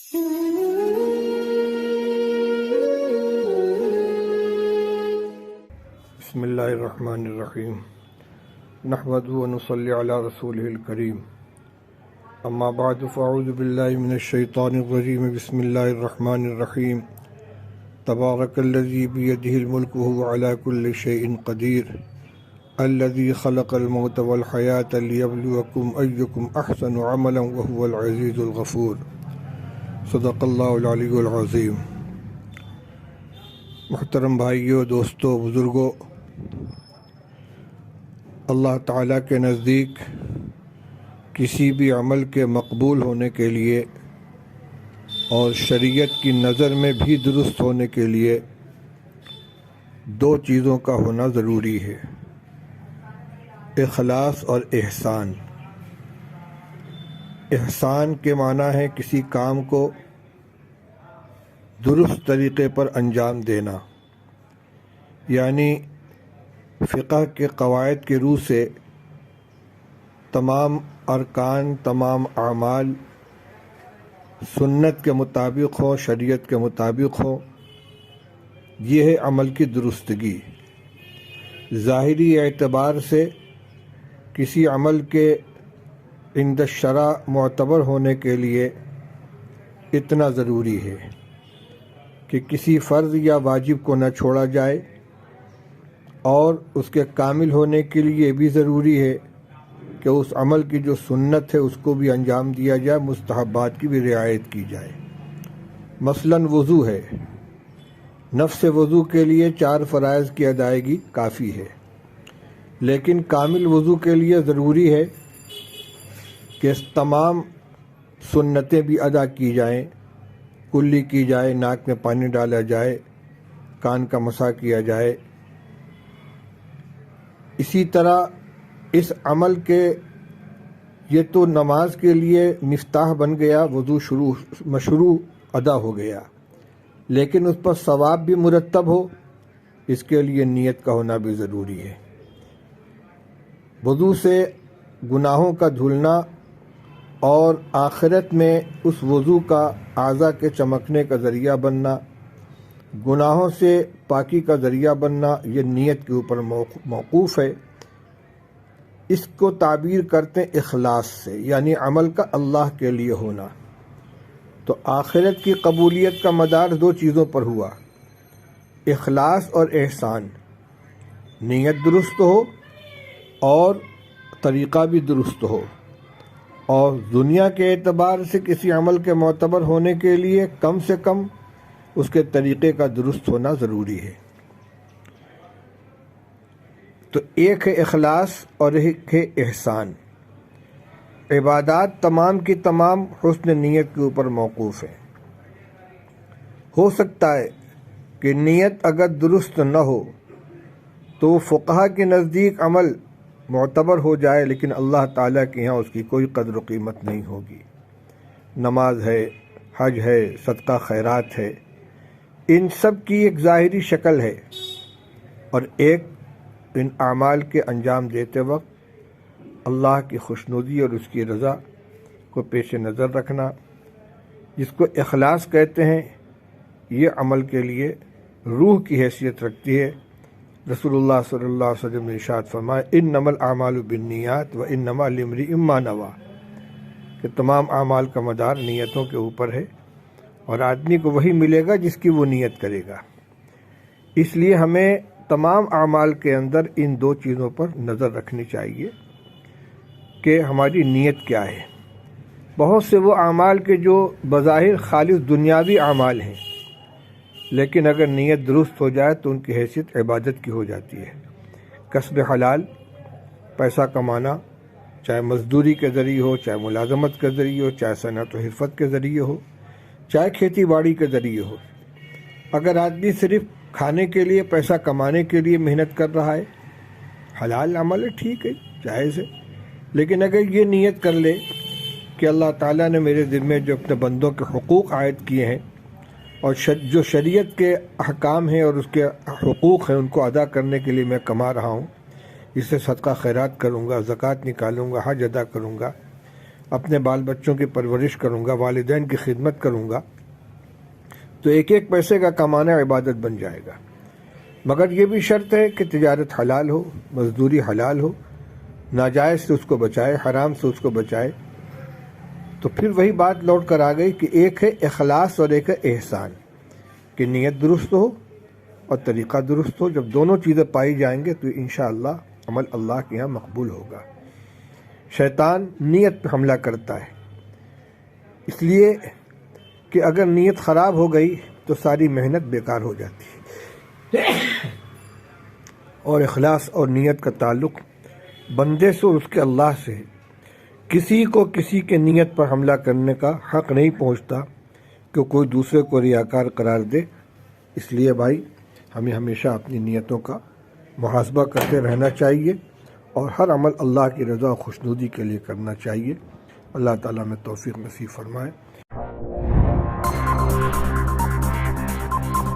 بسم اللہ الرحمن الرحیم نحمده ونصلی علی رسوله الکریم اما بعد فاعوذ باللہ من الشیطان الرجیم بسم اللہ الرحمن الرحیم تبارک الذی بیدہ الملک وهو علی کل شیء قدیر الذی خلق الموت والحیاة لیبلوکم ایکم احسن عملا وهو العزیز الغفور صدق اللہ العلی العظیم۔ محترم بھائیوں، دوستوں، بزرگوں، اللہ تعالیٰ کے نزدیک کسی بھی عمل کے مقبول ہونے کے لیے اور شریعت کی نظر میں بھی درست ہونے کے لیے دو چیزوں کا ہونا ضروری ہے: اخلاص اور احسان۔ احسان کے معنی ہے کسی کام کو درست طریقے پر انجام دینا، یعنی فقہ کے قواعد کے روح سے تمام ارکان، تمام اعمال سنت کے مطابق ہوں، شریعت کے مطابق ہوں۔ یہ ہے عمل کی درستگی۔ ظاہری اعتبار سے کسی عمل کے عند الشرع معتبر ہونے کے لیے اتنا ضروری ہے کہ کسی فرض یا واجب کو نہ چھوڑا جائے، اور اس کے کامل ہونے کے لیے یہ بھی ضروری ہے کہ اس عمل کی جو سنت ہے اس کو بھی انجام دیا جائے، مستحبات کی بھی رعایت کی جائے۔ مثلاً وضو ہے، نفس وضو کے لیے 4 فرائض کی ادائیگی کافی ہے، لیکن کامل وضو کے لیے ضروری ہے کہ تمام سنتیں بھی ادا کی جائیں، کلی کی جائے، ناک میں پانی ڈالا جائے، کان کا مسح کیا جائے۔ اسی طرح اس عمل کے یہ تو نماز کے لیے مفتاح بن گیا، وضو مشروع ادا ہو گیا، لیکن اس پر ثواب بھی مرتب ہو، اس کے لیے نیت کا ہونا بھی ضروری ہے۔ وضو سے گناہوں کا دھلنا اور آخرت میں اس وضو کا اعضاء کے چمکنے کا ذریعہ بننا، گناہوں سے پاکی کا ذریعہ بننا، یہ نیت کے اوپر موقوف ہے۔ اس کو تعبیر کرتے ہیں اخلاص سے، یعنی عمل کا اللہ کے لیے ہونا۔ تو آخرت کی قبولیت کا مدار 2 چیزوں پر ہوا: اخلاص اور احسان۔ نیت درست ہو اور طریقہ بھی درست ہو، اور دنیا کے اعتبار سے کسی عمل کے معتبر ہونے کے لیے کم سے کم اس کے طریقے کا درست ہونا ضروری ہے۔ تو ایک ہے اخلاص اور ایک ہے احسان۔ عبادات تمام کی تمام حسن نیت کے اوپر موقوف ہیں۔ ہو سکتا ہے کہ نیت اگر درست نہ ہو تو فقہا کے نزدیک عمل معتبر ہو جائے، لیکن اللہ تعالیٰ کے یہاں اس کی کوئی قدر و قیمت نہیں ہوگی۔ نماز ہے، حج ہے، صدقہ خیرات ہے، ان سب کی ایک ظاہری شکل ہے، اور ایک ان اعمال کے انجام دیتے وقت اللہ کی خوشنودی اور اس کی رضا کو پیش نظر رکھنا، جس کو اخلاص کہتے ہیں، یہ عمل کے لیے روح کی حیثیت رکھتی ہے۔ رسول اللہ صلی اللہ علیہ وسلم نے ارشاد فرمایا: انما الاعمال بالنیات وانما لامرئ ما نویٰ، کہ تمام اعمال کا مدار نیتوں کے اوپر ہے، اور آدمی کو وہی ملے گا جس کی وہ نیت کرے گا۔ اس لیے ہمیں تمام اعمال کے اندر ان 2 چیزوں پر نظر رکھنی چاہیے کہ ہماری نیت کیا ہے۔ بہت سے وہ اعمال کے جو بظاہر خالص دنیاوی اعمال ہیں، لیکن اگر نیت درست ہو جائے تو ان کی حیثیت عبادت کی ہو جاتی ہے۔ کسب حلال، پیسہ کمانا، چاہے مزدوری کے ذریعے ہو، چاہے ملازمت کے ذریعے ہو، چاہے صنعت و حرفت کے ذریعے ہو، چاہے کھیتی باڑی کے ذریعے ہو۔ اگر آدمی صرف کھانے کے لیے، پیسہ کمانے کے لیے محنت کر رہا ہے، حلال عمل ہے، ٹھیک ہے، جائز ہے، لیکن اگر یہ نیت کر لے کہ اللہ تعالیٰ نے میرے ذمے جو اپنے بندوں کے حقوق عائد کیے ہیں، اور جو شریعت کے احکام ہیں اور اس کے حقوق ہیں، ان کو ادا کرنے کے لیے میں کما رہا ہوں، اس سے صدقہ خیرات کروں گا، زکوٰۃ نکالوں گا، حج ادا کروں گا، اپنے بال بچوں کی پرورش کروں گا، والدین کی خدمت کروں گا، تو ایک ایک پیسے کا کمانا عبادت بن جائے گا۔ مگر یہ بھی شرط ہے کہ تجارت حلال ہو، مزدوری حلال ہو، ناجائز سے اس کو بچائے، حرام سے اس کو بچائے۔ تو پھر وہی بات لوٹ کر آ گئی کہ ایک ہے اخلاص اور ایک ہے احسان، کہ نیت درست ہو اور طریقہ درست ہو۔ جب دونوں چیزیں پائی جائیں گے تو انشاءاللہ عمل اللہ کے یہاں مقبول ہوگا۔ شیطان نیت پہ حملہ کرتا ہے، اس لیے کہ اگر نیت خراب ہو گئی تو ساری محنت بیکار ہو جاتی ہے۔ اور اخلاص اور نیت کا تعلق بندے سے اور اس کے اللہ سے ہے۔ کسی کو کسی کے نیت پر حملہ کرنے کا حق نہیں پہنچتا کہ کوئی دوسرے کو ریاکار قرار دے۔ اس لیے بھائی ہمیں ہمیشہ اپنی نیتوں کا محاسبہ کرتے رہنا چاہیے اور ہر عمل اللہ کی رضا و خوشنودی کے لیے کرنا چاہیے۔ اللہ تعالیٰ میں توفیق نصیب فرمائے۔